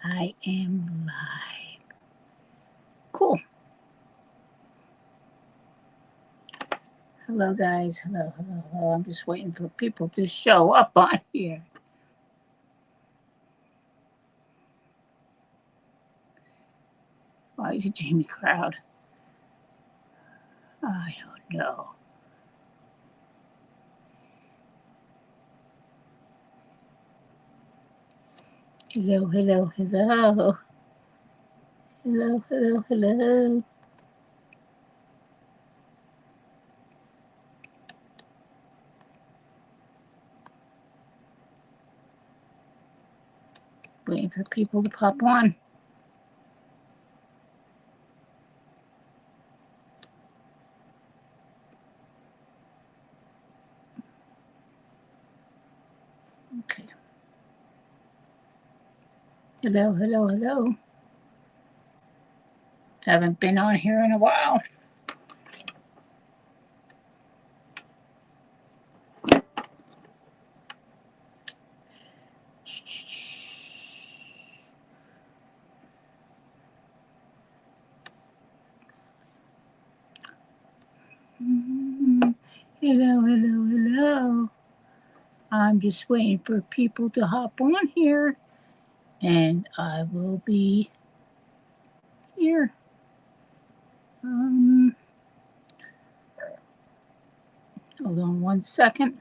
I am live. Cool. Hello, guys. Hello. I'm just waiting for people to show up on here. Why is it Jamie Crowd? I don't know. Hello. Hello. Waiting for people to pop on. Okay. Hello. Haven't been on here in a while. Hello. I'm just waiting for people to hop on here, and I will be here. Hold on 1 second.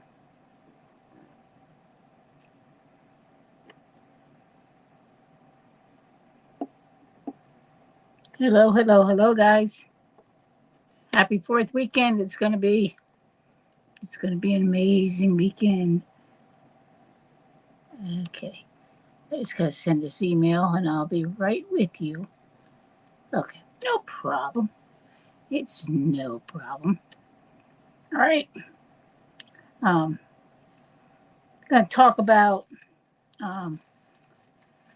Hello, guys. Happy 4th weekend. It's gonna be an amazing weekend. Okay. I just gotta send this email and I'll be right with you. Okay, no problem. It's no problem. All right. Gonna talk about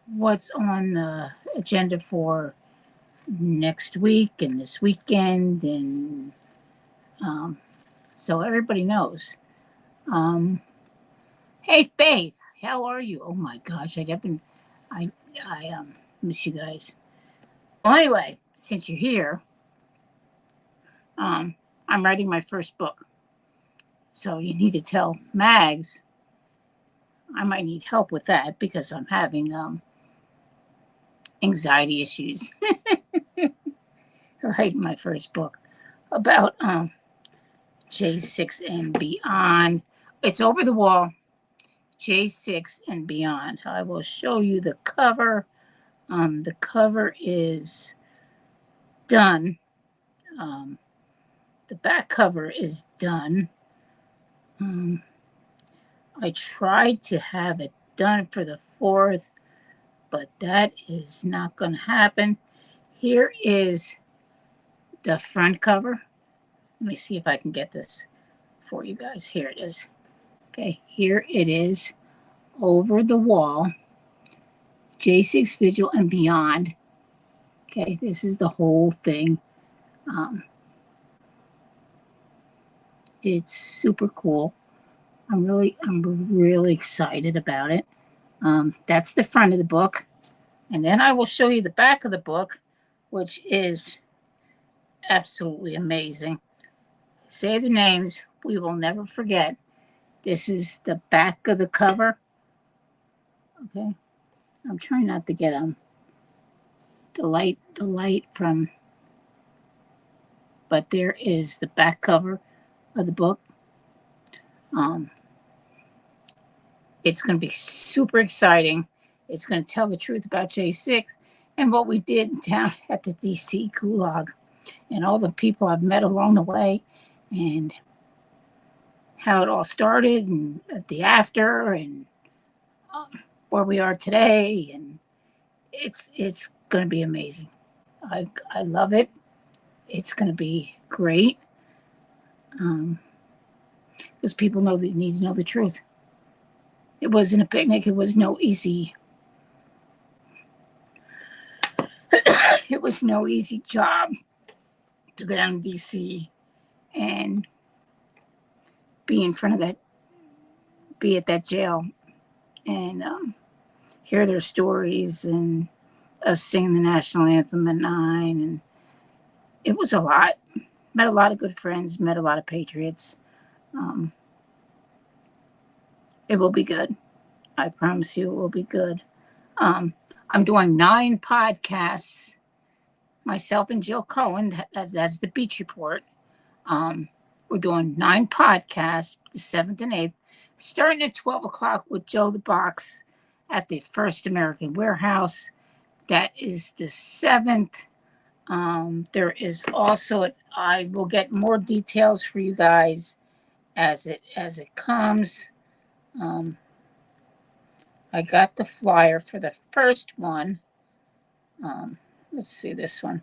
what's on the agenda for next week and this weekend, and so everybody knows. Hey Faith, how are you? Oh my gosh, I miss you guys. Well, anyway, since you're here, I'm writing my first book, so you need to tell Mags I might need help with that because I'm having anxiety issues. Writing my first book about J6 and beyond. It's over the wall. J6 and beyond. I will show you the cover. The cover is done. The back cover is done. I tried to have it done for the 4th, but that is not going to happen. Here is the front cover. Let me see if I can get this for you guys. Here it is. Okay, here it is over the wall. J6 Vigil and beyond. Okay, this is the whole thing. It's super cool. I'm really excited about it. That's the front of the book. And then I will show you the back of the book, which is absolutely amazing. Say the names, we will never forget. This is the back of the cover. Okay. I'm trying not to get the light from, but there is the back cover of the book. It's going to be super exciting. It's going to tell the truth about J6 and what we did down at the DC Gulag and all the people I've met along the way and how it all started and the after and where we are today. And it's going to be amazing. I love it. It's going to be great because people know that you need to know the truth. It wasn't a picnic. It was no easy. It was no easy job to go down to DC and be in front of that, be at that jail and hear their stories and us singing the national anthem at 9, and it was a lot. Met a lot of good friends, met a lot of patriots. It will be good. I promise you it will be good. I'm doing 9 podcasts, myself and Jill Cohen. That's the Beach Report. We're doing 9 podcasts, the 7th and 8th, starting at 12 o'clock with Joe the Box at the First American Warehouse. That is the 7th. There is also, I will get more details for you guys as it comes. I got the flyer for the first one. Let's see this one.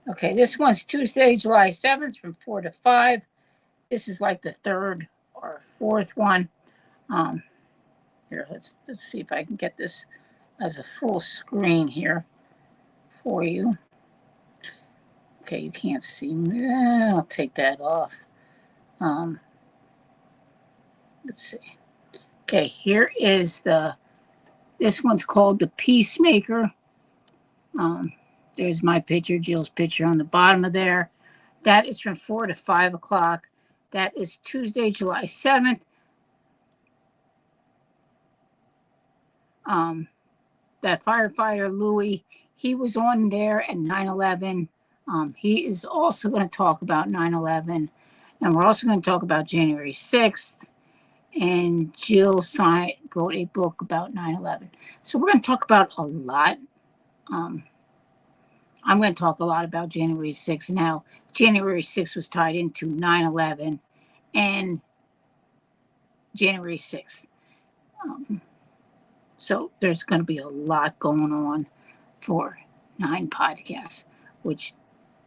Okay, this one's Tuesday, July 7th from 4 to 5. This is like the 3rd or 4th one. Here, let's see if I can get this as a full screen here for you. Okay, you can't see me. I'll take that off. Let's see. Okay, here is this one's called The Peacemaker. There's my picture, Jill's picture on the bottom of there. That is from 4 to 5 o'clock. That is Tuesday, July 7th. That firefighter, Louis, he was on there at 9/11. He is also going to talk about 9/11. And we're also going to talk about January 6th. And Jill wrote a book about 9/11. So we're going to talk about a lot. I'm going to talk a lot about January 6th and how January 6th was tied into 9/11 and January 6th. So there's going to be a lot going on for 9 podcasts, which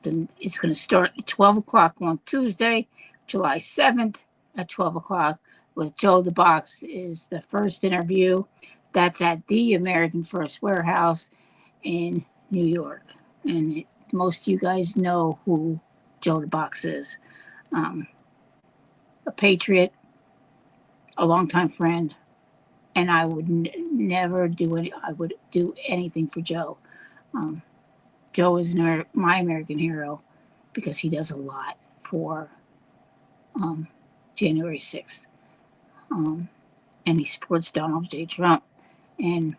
it's going to start at 12 o'clock on Tuesday, July 7th at 12 o'clock with Joe the Box is the first interview. That's at the American First Warehouse in New York. And most of you guys know who Joe the Box is. A patriot, a longtime friend, and I would never do I would do anything for Joe. Joe is my American hero because he does a lot for January 6th. And he supports Donald J. Trump. And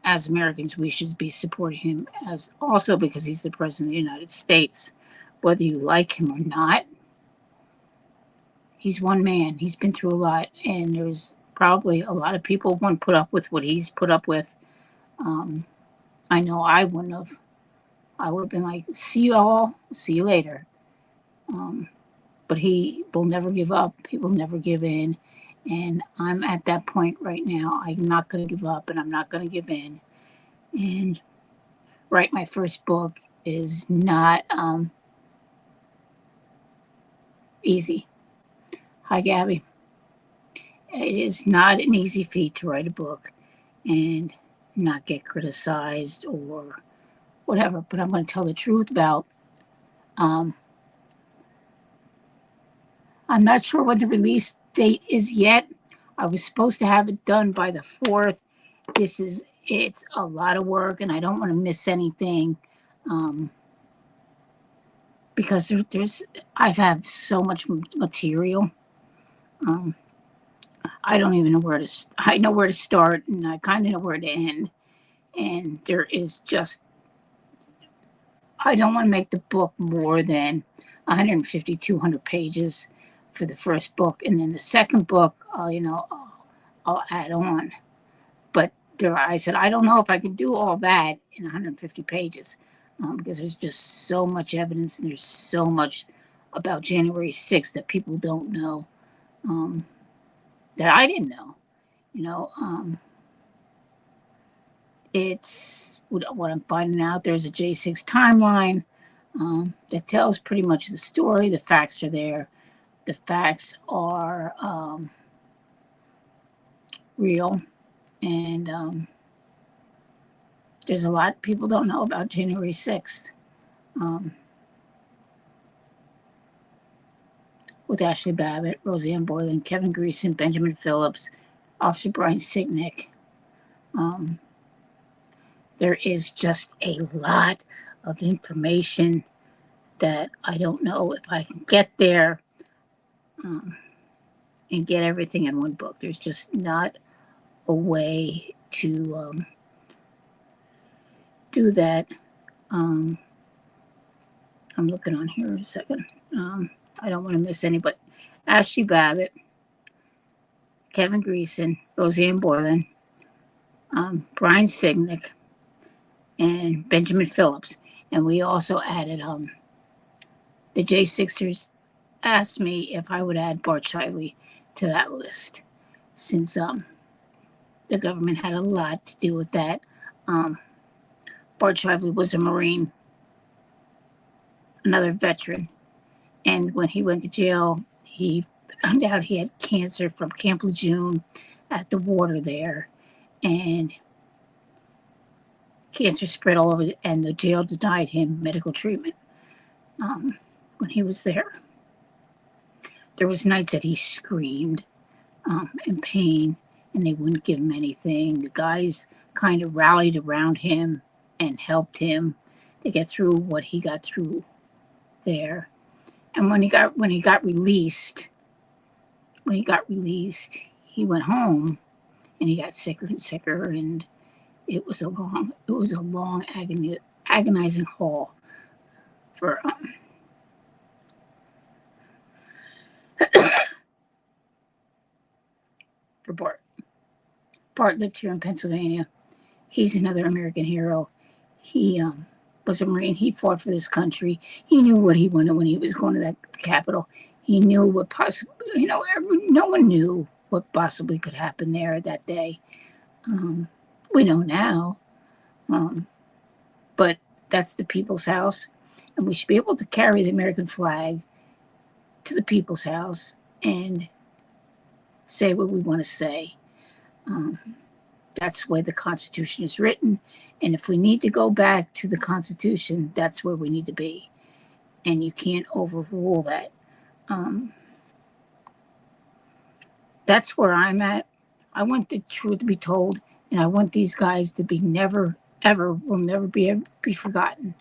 as Americans, we should be supporting him as also because he's the president of the United States. Whether you like him or not, he's one man. He's been through a lot, and there's probably a lot of people wouldn't put up with what he's put up with. I know I wouldn't have. I would have been like, see you all, see you later. But he will never give up. He will never give in. And I'm at that point right now. I'm not going to give up, and I'm not going to give in. And write my first book is not easy. Hi, Gabby. It is not an easy feat to write a book and not get criticized or whatever. But I'm going to tell the truth about. I'm not sure what the release date is yet. I was supposed to have it done by the 4th. It's a lot of work, and I don't want to miss anything because I've had so much material. I don't even know I know where to start, and I kind of know where to end. And there is just, I don't want to make the book more than 150, 200 pages for the first book, and then the second book, I'll add on. But I said, I don't know if I can do all that in 150 pages because there's just so much evidence and there's so much about January 6th that people don't know that I didn't know. It's what I'm finding out. There's a J6 timeline that tells pretty much the story. The facts are there. The facts are real, and there's a lot people don't know about January 6th. With Ashley Babbitt, Roseanne Boylan, Kevin Greason, Benjamin Phillips, Officer Brian Sicknick. There is just a lot of information that I don't know if I can get there um, and get everything in one book. There's just not a way to do that. I'm looking on here a second. I don't want to miss any, but Ashley Babbitt, Kevin Greason, Roseanne Boylan, Brian Signick, and Benjamin Phillips. And we also added the J6ers asked me if I would add Bart Shiley to that list, since the government had a lot to do with that. Bart Shiley was a Marine, another veteran, and when he went to jail, he found out he had cancer from Camp Lejeune at the water there, and cancer spread all over, and the jail denied him medical treatment when he was there. There was nights that he screamed in pain, and they wouldn't give him anything. The guys kind of rallied around him and helped him to get through what he got through there. And when he got released, he went home, and he got sicker and sicker, and it was a long agonizing haul for for Bart. Bart lived here in Pennsylvania. He's another American hero. He was a Marine. He fought for this country. He knew what he wanted when he was going to that Capitol. He knew what possibly, no one knew what possibly could happen there that day. We know now, but that's the People's House, and we should be able to carry the American flag to the People's House and say what we want to say. That's where the Constitution is written, and if we need to go back to the Constitution, that's where we need to be, and you can't overrule that. That's where I'm at. I want the truth to be told, and I want these guys to be never, ever, will never be forgotten,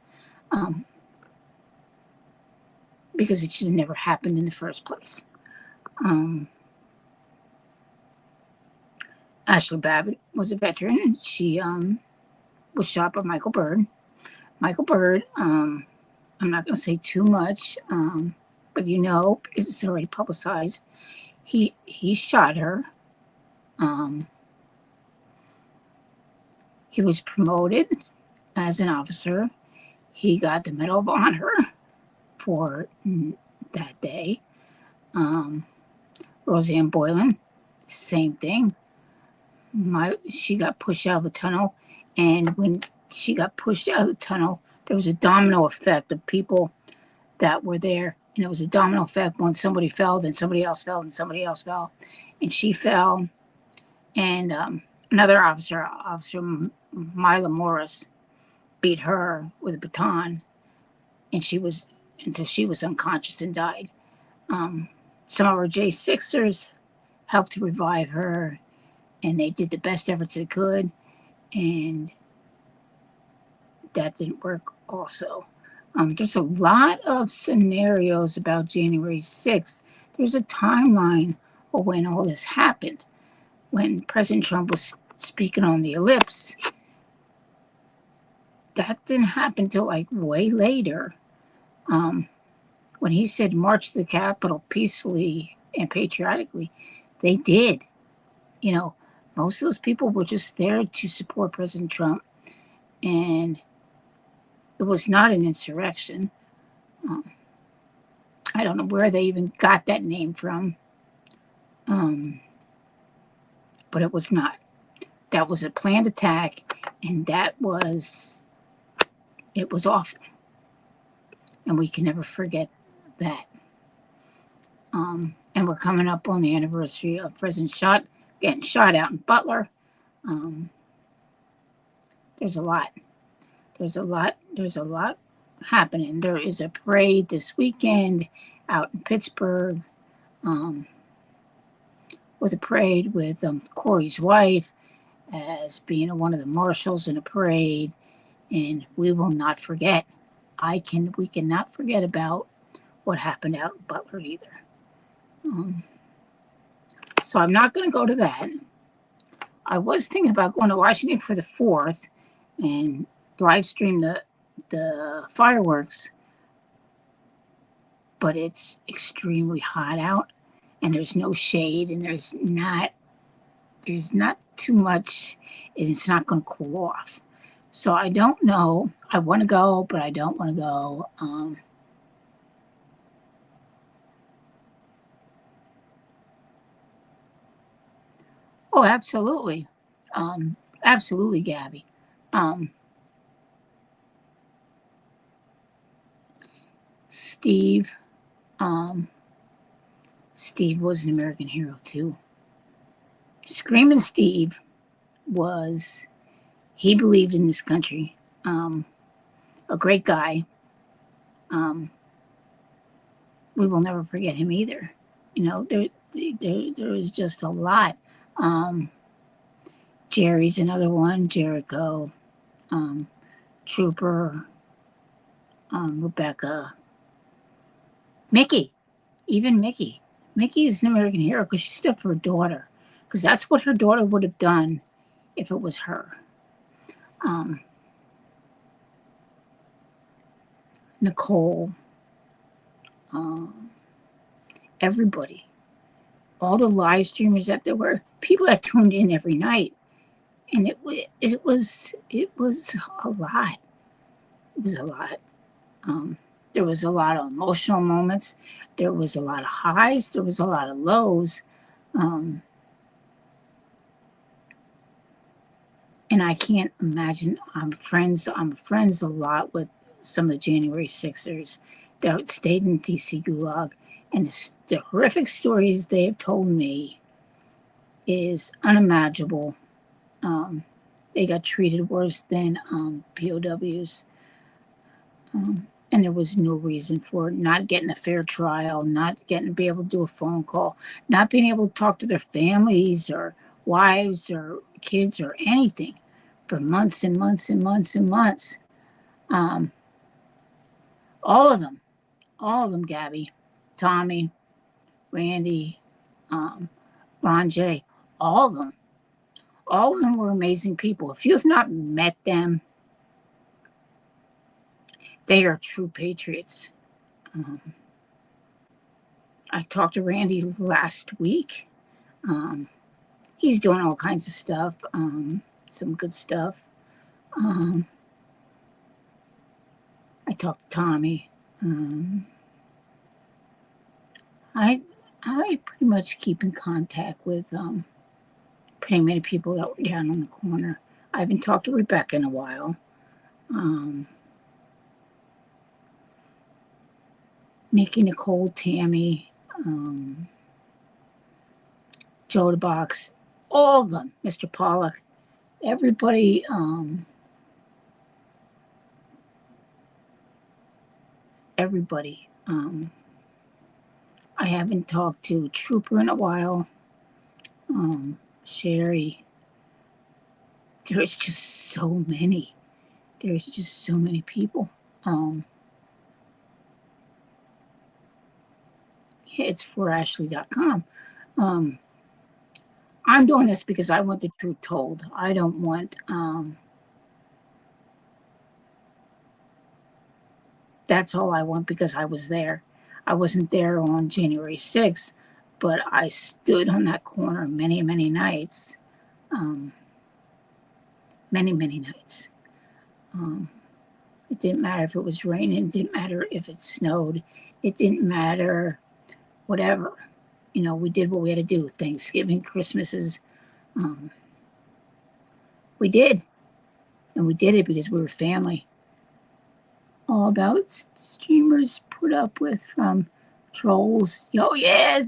because it should have never happened in the first place. Ashley Babbitt was a veteran, and she was shot by Michael Byrd. Michael Byrd, I'm not going to say too much, but because it's already publicized, he shot her. He was promoted as an officer. He got the Medal of Honor for that day. Roseanne Boylan, same thing. She got pushed out of the tunnel, and when she got pushed out of the tunnel, there was a domino effect of people that were there, and it was a domino effect. When somebody fell, then somebody else fell, and somebody else fell, and she fell, and another officer, Mila Morris, beat her with a baton, until she was unconscious and died. Some of our J6ers helped to revive her, and they did the best efforts they could, and that didn't work also. There's a lot of scenarios about January 6th. There's a timeline of when all this happened. When President Trump was speaking on the ellipse, that didn't happen till way later. When he said march to the Capitol peacefully and patriotically, they did. Most of those people were just there to support President Trump, and it was not an insurrection. I don't know where they even got that name from, but it was not. That was a planned attack, and it was awful, and we can never forget that. And we're coming up on the anniversary of President getting shot out in Butler. There's a lot happening. There is a parade this weekend out in Pittsburgh, with a parade with Corey's wife, as being one of the marshals in a parade, and we will not forget. We cannot forget about what happened out in Butler either. So I'm not going to go to that. I was thinking about going to Washington for the 4th and live stream the fireworks, but it's extremely hot out, and there's no shade, and there's not too much, and it's not going to cool off. So I don't know. I want to go, but I don't want to go. Oh, absolutely. Absolutely, Gabby. Steve was an American hero too. Screaming Steve he believed in this country. A great guy. We will never forget him either. There is just a lot. Jerry's another one. Jericho, Trooper, Rebecca, Mickey, even Mickey. Mickey is an American hero because she stood up for her daughter, because that's what her daughter would have done if it was her. Nicole, everybody, all the live streamers that there were, people that tuned in every night, and it was a lot. It was a lot. There was a lot of emotional moments. There was a lot of highs. There was a lot of lows. And I can't imagine. I'm friends a lot with some of the January 6ers that stayed in DC Gulag. And the horrific stories they have told me is unimaginable. They got treated worse than POWs. And there was no reason for it. Not getting a fair trial, not getting to be able to do a phone call, not being able to talk to their families or wives or kids or anything for months and months and months and months. All of them, Gabby, Tommy, Randy, Ron J, all of them were amazing people. If you have not met them, they are true patriots. I talked to Randy last week. He's doing all kinds of stuff, some good stuff. I talked to Tommy. I pretty much keep in contact with pretty many people that were down on the corner. I haven't talked to Rebecca in a while. Nikki, Nicole, Tammy, Joe the Box, all of them, Mr. Pollock, everybody. Everybody. I haven't talked to Trooper in a while. Sherry. There's just so many. There's just so many people. It's forashley.com. I'm doing this because I want the truth told. I don't want that's all I want, because I was there. I wasn't there on January 6th, but I stood on that corner many, many nights. Many, many nights. It didn't matter if it was raining. It didn't matter if it snowed. It didn't matter whatever. We did what we had to do. Thanksgiving, Christmases. We did. And we did it because we were family. All about streamers put up with from trolls. Oh yeah,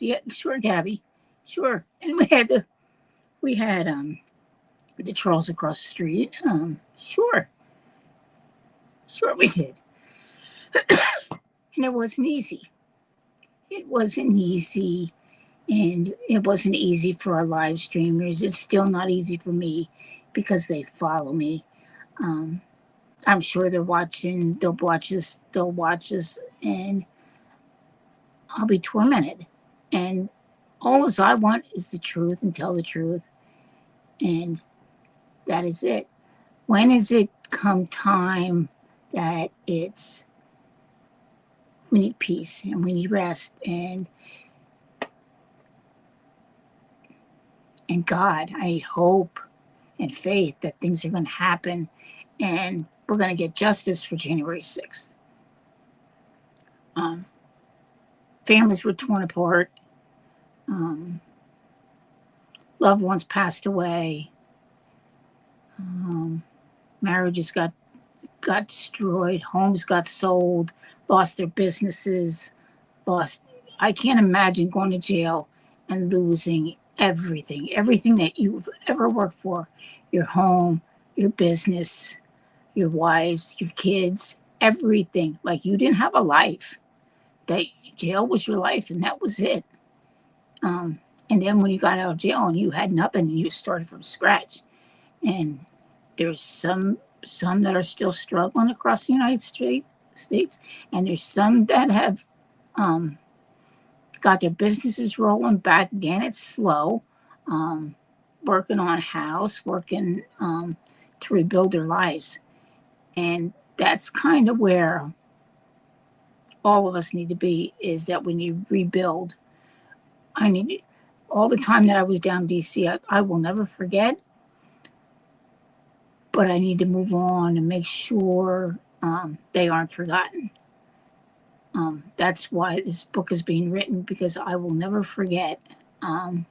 yeah, sure, Gabby, sure. And we had the trolls across the street. Sure we did. And it wasn't easy. It wasn't easy. And it wasn't easy for our live streamers. It's still not easy for me because they follow me. Um, I'm sure they're watching, they'll watch this, and I'll be tormented. And all as I want is the truth and tell the truth. And that is it. When is it come time that we need peace and we need rest and God, I need hope and faith that things are going to happen and we're going to get justice for January 6th. Families were torn apart. Loved ones passed away. Marriages got destroyed. Homes got sold. Lost their businesses. I can't imagine going to jail and losing everything that you've ever worked for, your home, your business, your wives, your kids, everything. Like you didn't have a life. That jail was your life and that was it. And then when you got out of jail and you had nothing and you started from scratch. And there's some that are still struggling across the United States, and there's some that have got their businesses rolling back again. It's slow, working on a house, working to rebuild their lives. And that's kind of where all of us need to be, is that we need to rebuild. All the time that I was down in DC, I will never forget, but I need to move on and make sure they aren't forgotten. That's why this book is being written, because I will never forget. I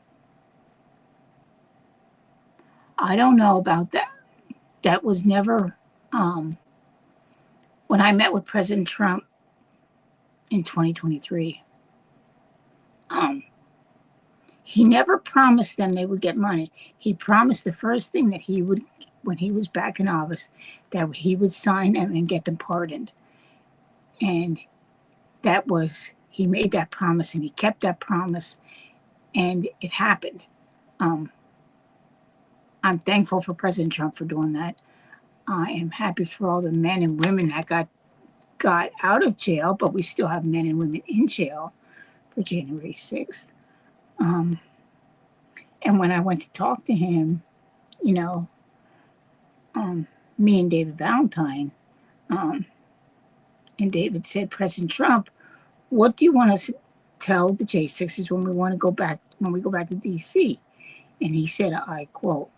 don't know about that. That was never, when I met with President Trump in 2023, he never promised them they would get money. He promised the first thing that he would, when he was back in office, that he would sign them and get them pardoned. And he made that promise and he kept that promise, and it happened. I'm thankful for President Trump for doing that. I am happy for all the men and women that got out of jail, but we still have men and women in jail for January 6th. And when I went to talk to him, me and David Valentine, and David said, President Trump, what do you want us to tell the J6s when we go back to DC? And he said, I quote,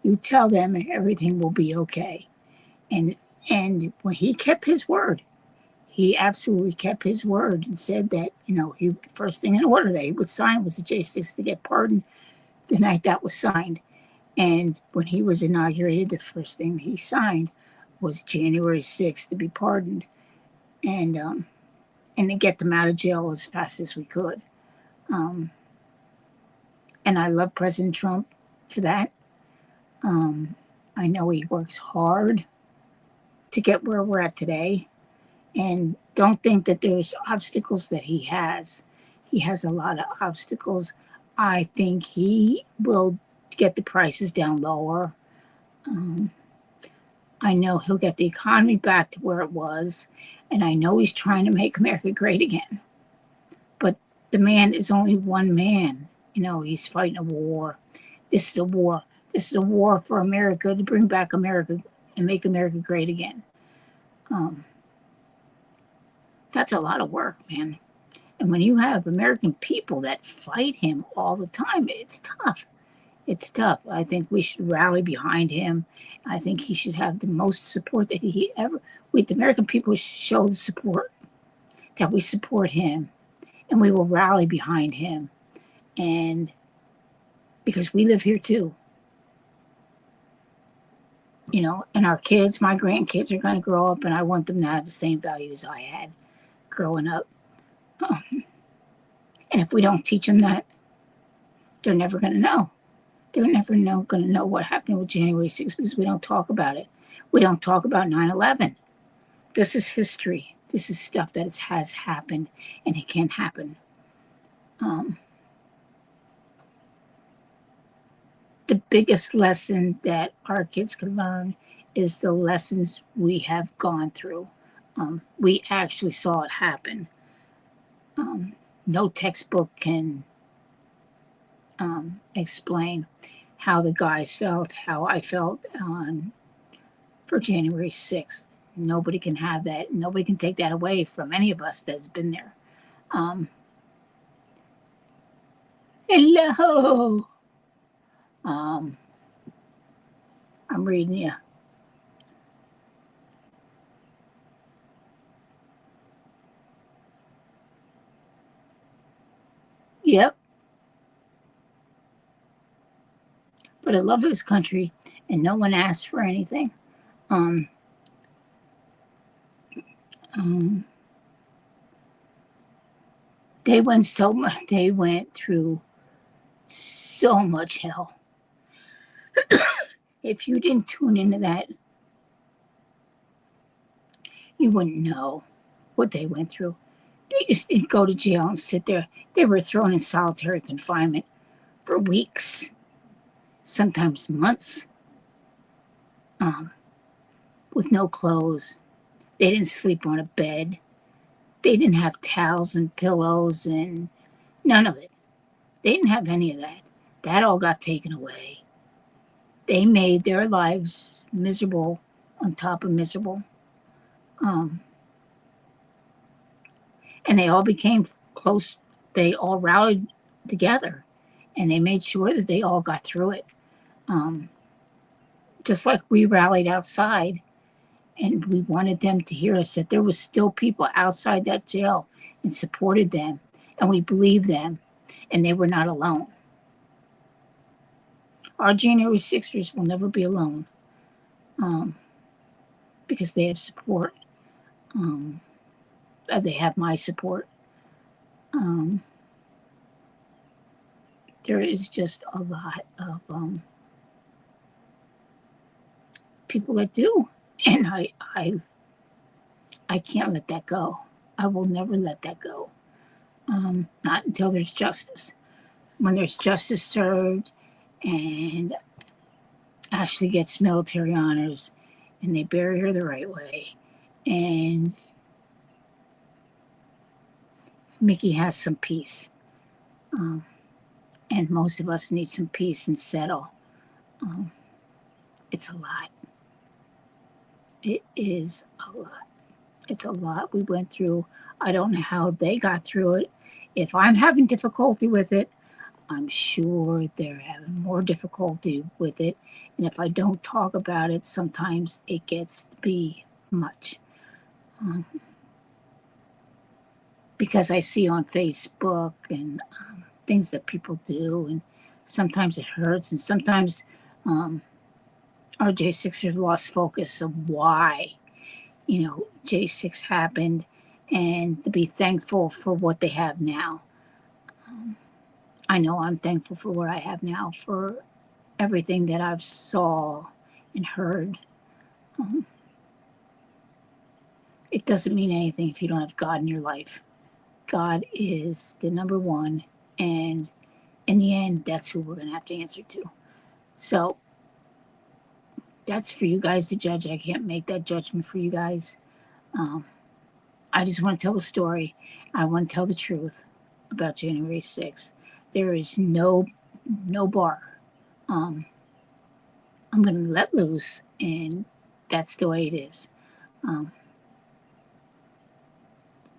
you tell them and everything will be okay. And when he kept his word, he absolutely kept his word and said that, the first thing in order that he would sign was the J6 to get pardoned the night that was signed. And when he was inaugurated, the first thing he signed was January 6th to be pardoned and to get them out of jail as fast as we could. And I love President Trump for that. I know he works hard to get where we're at today. And don't think that there's obstacles that he has. He has a lot of obstacles. I think he will get the prices down lower. I know he'll get the economy back to where it was. And I know he's trying to make America great again. But the man is only one man. He's fighting a war. This is a war. This is a war for America, to bring back America and make America great again. That's a lot of work, man. And when you have American people that fight him all the time, it's tough. It's tough. I think we should rally behind him. I think he should have the most support that the American people should show the support, that we support him and we will rally behind him. And because we live here too. And our kids, my grandkids are going to grow up, and I want them to have the same values I had growing up. And if we don't teach them that, they're never going to know. They're never going to know what happened with January 6th, because we don't talk about it. We don't talk about 9/11. This is history. This is stuff that has happened, and it can happen. the biggest lesson that our kids can learn is the lessons we have gone through. We actually saw it happen. No textbook can explain how the guys felt, how I felt for January 6th. Nobody can have that. Nobody can take that away from any of us that's been there. Um, Hello. Um, I'm reading you. Yep. For the love of this country, and no one asked for anything. Um, um, they went so much. They went through so much hell. If you didn't tune into that, you wouldn't know what they went through. They just didn't go to jail and sit there. They were thrown in solitary confinement for weeks, sometimes months, um, with no clothes. They didn't sleep on a bed. They didn't have towels and pillows and none of it. They didn't have any of that. That all got taken away. They made their lives miserable on top of miserable. Um, and they all became close. They all rallied together and they made sure that they all got through it. Um, just like we rallied outside and we wanted them to hear us that there was still people outside that jail and supported them and we believed them and they were not alone. Our January 6ers will never be alone um, because they have support. Um, they have my support. Um, there is just a lot of people that do, and I can't let that go. I will never let that go. Not until there's justice. When there's justice served, and Ashley gets military honors, and they bury her the right way, and Mickey has some peace. And most of us need some peace and settle. It's a lot. It is a lot. It's a lot we went through. I don't know how they got through it. If I'm having difficulty with it, I'm sure they're having more difficulty with it. And if I don't talk about it, sometimes it gets to be much. Because I see on Facebook and things that people do, and sometimes it hurts, and sometimes our J6ers lost focus of why, J6 happened, and to be thankful for what they have now. I know I'm thankful for what I have now, for everything that I've saw and heard. It doesn't mean anything if you don't have God in your life. God is the number one, and in the end, that's who we're going to have to answer to. So that's for you guys to judge. I can't make that judgment for you guys. I just want to tell the story. I want to tell the truth about January 6th. There is no bar. I'm going to let loose, and that's the way it is.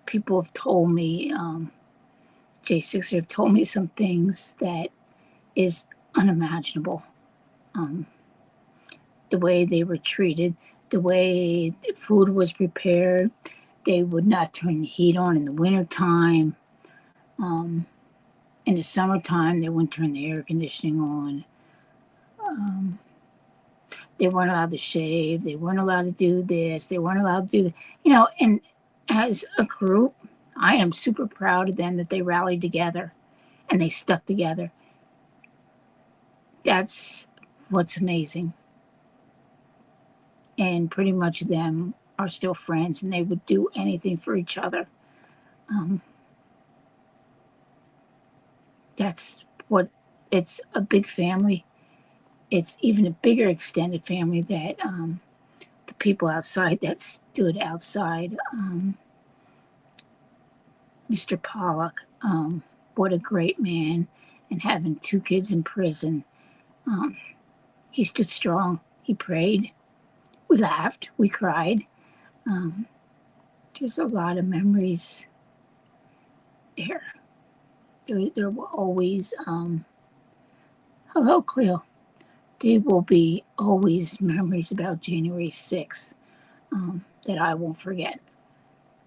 People have told me, J6 have told me some things that is unimaginable. The way they were treated, the way the food was prepared, they would not turn the heat on in the wintertime. In the summertime, they wouldn't turn the air conditioning on. They weren't allowed to shave. They weren't allowed to do this. They weren't allowed to do that. And as a group, I am super proud of them that they rallied together and they stuck together. That's what's amazing. And pretty much them are still friends and they would do anything for each other. That's what it's a big family. it's even a bigger extended family that the people outside that stood outside. Mr. Pollock, what a great man, and having 2 kids in prison. Um, he stood strong. He prayed. We laughed. We cried. Um, there's a lot of memories there. There will always, hello, Cleo. There will be always memories about January 6th that I won't forget.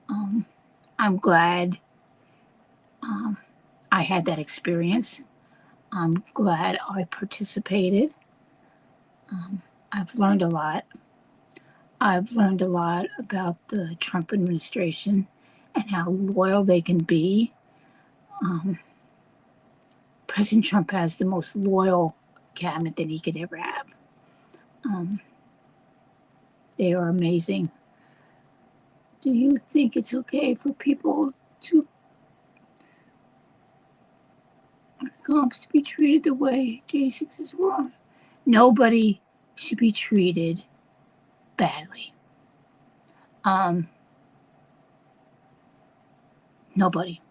I'm glad I had that experience. I'm glad I participated. I've learned a lot. I've learned a lot about the Trump administration and how loyal they can be. President Trump has the most loyal cabinet that he could ever have. They are amazing. Do you think it's okay for people to cops to be treated the way J6 is wrong? Nobody should be treated badly. Nobody.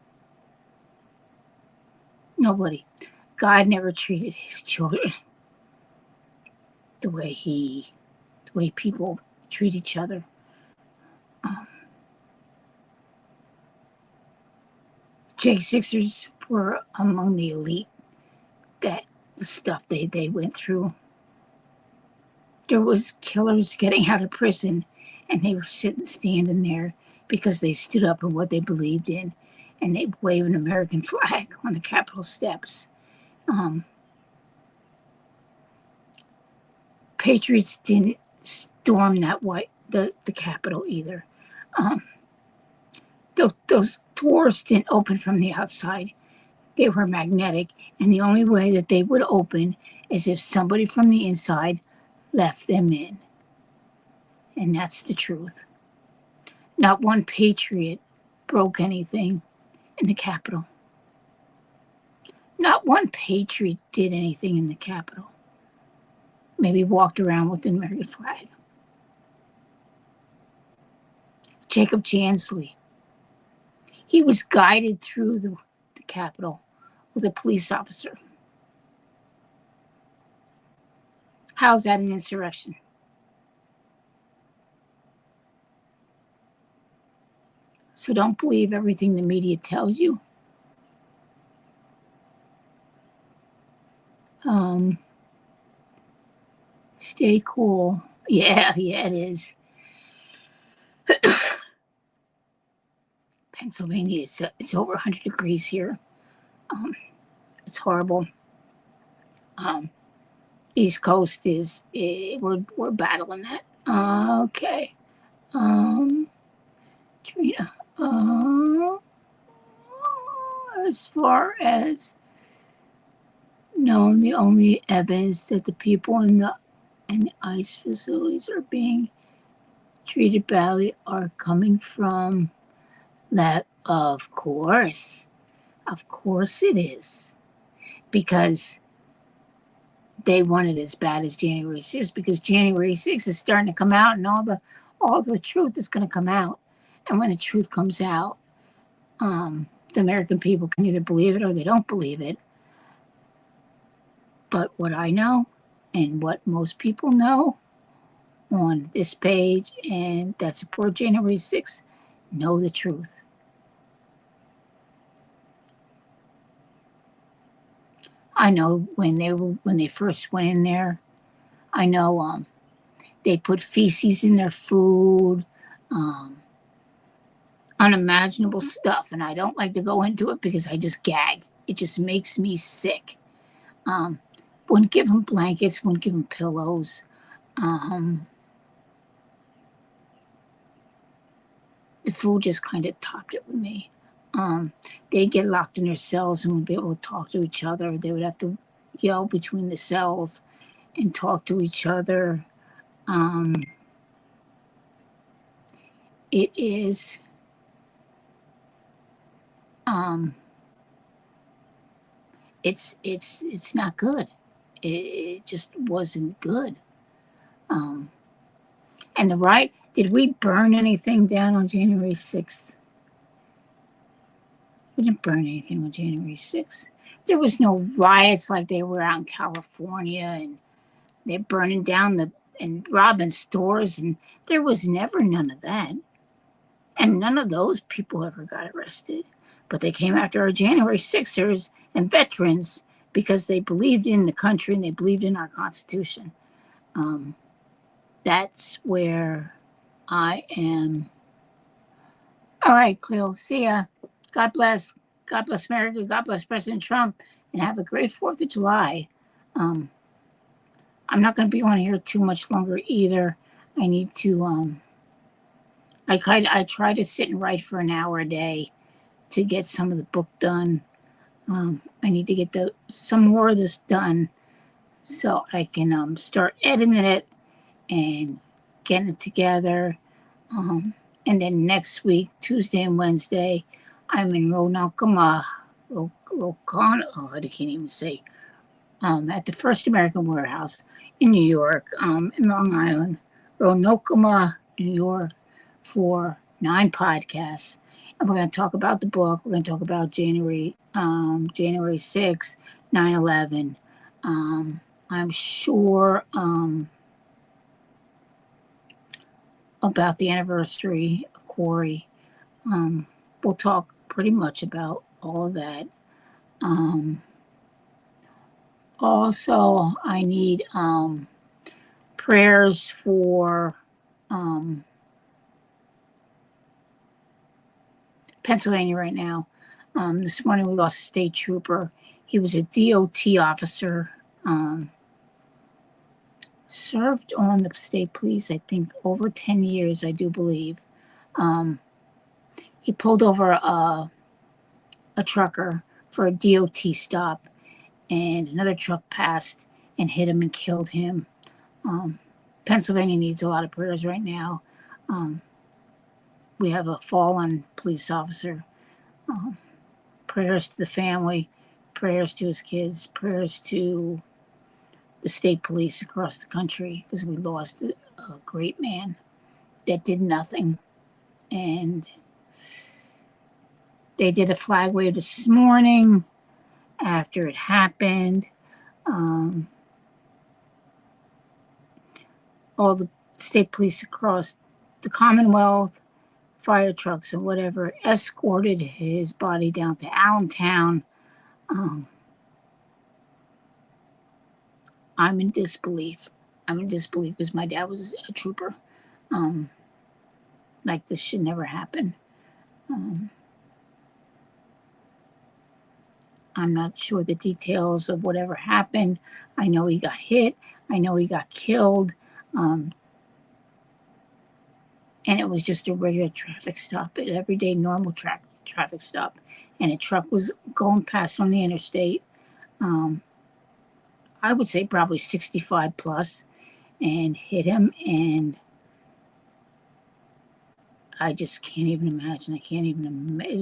God never treated his children the way people treat each other. J6ers were among the elite. That the stuff they went through. There was killers getting out of prison, and they were standing there because they stood up for what they believed in, and they waved an American flag on the Capitol steps. Patriots didn't storm the Capitol either. Those doors didn't open from the outside. They were magnetic, and the only way that they would open is if somebody from the inside left them in. And that's the truth. Not one patriot broke anything in the Capitol. Not one patriot did anything in the Capitol. Maybe walked around with the American flag. Jacob Chansley. He was guided through the Capitol with a police officer. How's that an insurrection? So don't believe everything the media tells you. Stay cool. Yeah, it is. Pennsylvania, it's over 100 degrees here. It's horrible. East Coast we're battling that. Okay. Trina. As far as known, the only evidence that the people in the ICE facilities are being treated badly are coming from that. Of course it is, because they want it as bad as January 6th, because January 6th is starting to come out, and all the truth is going to come out. And when the truth comes out, the American people can either believe it or they don't believe it. But what I know, and what most people know on this page and that support January 6th, know the truth. I know when they first went in there, I know they put feces in their food, unimaginable stuff, and I don't like to go into it because I just gag. It just makes me sick. Wouldn't give them blankets, wouldn't give them pillows. The food just kind of topped it with me. They'd get locked in their cells and wouldn't be able to talk to each other. They would have to yell between the cells and talk to each other. It is it's not good. It just wasn't good. And the riot, did we burn anything down on January 6th? We didn't burn anything on January 6th. There was no riots like they were out in California, and they're burning down and robbing stores, and there was never none of that. And none of those people ever got arrested. But they came after our January 6ers and veterans because they believed in the country and they believed in our Constitution. That's where I am. All right, Cleo. See ya. God bless. God bless America. God bless President Trump. And have a great 4th of July. I'm not going to be on here too much longer either. I need to... I try to sit and write for an hour a day to get some of the book done. I need to get some more of this done so I can start editing it and getting it together. And then next week, Tuesday and Wednesday, I'm in Ronkonkoma, I can't even say, at the First American Warehouse in New York, in Long Island, Ronkonkoma, New York, for 9 podcasts. And we're going to talk about the book. We're going to talk about January 6th, 9/11. I'm sure about the anniversary of Corey. We'll talk pretty much about all of that. Also, I need prayers for Pennsylvania right now. This morning we lost a state trooper. He was a DOT officer. Served on the state police, I think, over 10 years, I do believe. He pulled over a trucker for a DOT stop, and another truck passed and hit him and killed him. Pennsylvania needs a lot of prayers right now. We have a fallen police officer. Prayers to the family, prayers to his kids, prayers to the state police across the country, because we lost a great man that did nothing. And they did a flag wave this morning after it happened. All the state police across the Commonwealth, fire trucks or whatever, escorted his body down to Allentown. I'm in disbelief. Because my dad was a trooper. Like this should never happen. I'm not sure the details of whatever happened. I know he got hit. I know he got killed. And it was just a regular traffic stop, an everyday normal traffic stop. And a truck was going past on the interstate. I would say probably 65 plus, and hit him. And I just can't even imagine.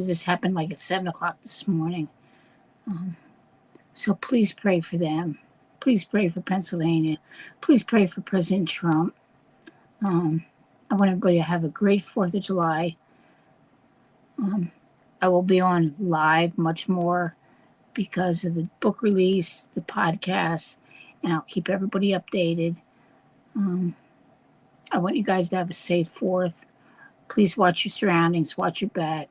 This happened like at 7 o'clock this morning. So please pray for them. Please pray for Pennsylvania. Please pray for President Trump. I want everybody to have a great 4th of July. I will be on live much more because of the book release, the podcast, and I'll keep everybody updated. I want you guys to have a safe 4th. Please watch your surroundings, watch your back.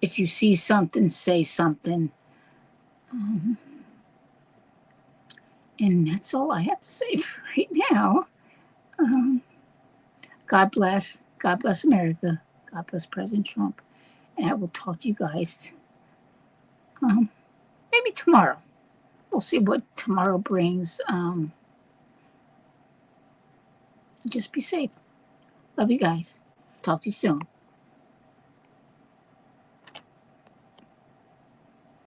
If you see something, say something. And that's all I have to say for right now. God bless. God bless America. God bless President Trump. And I will talk to you guys maybe tomorrow. We'll see what tomorrow brings. Just be safe. Love you guys. Talk to you soon.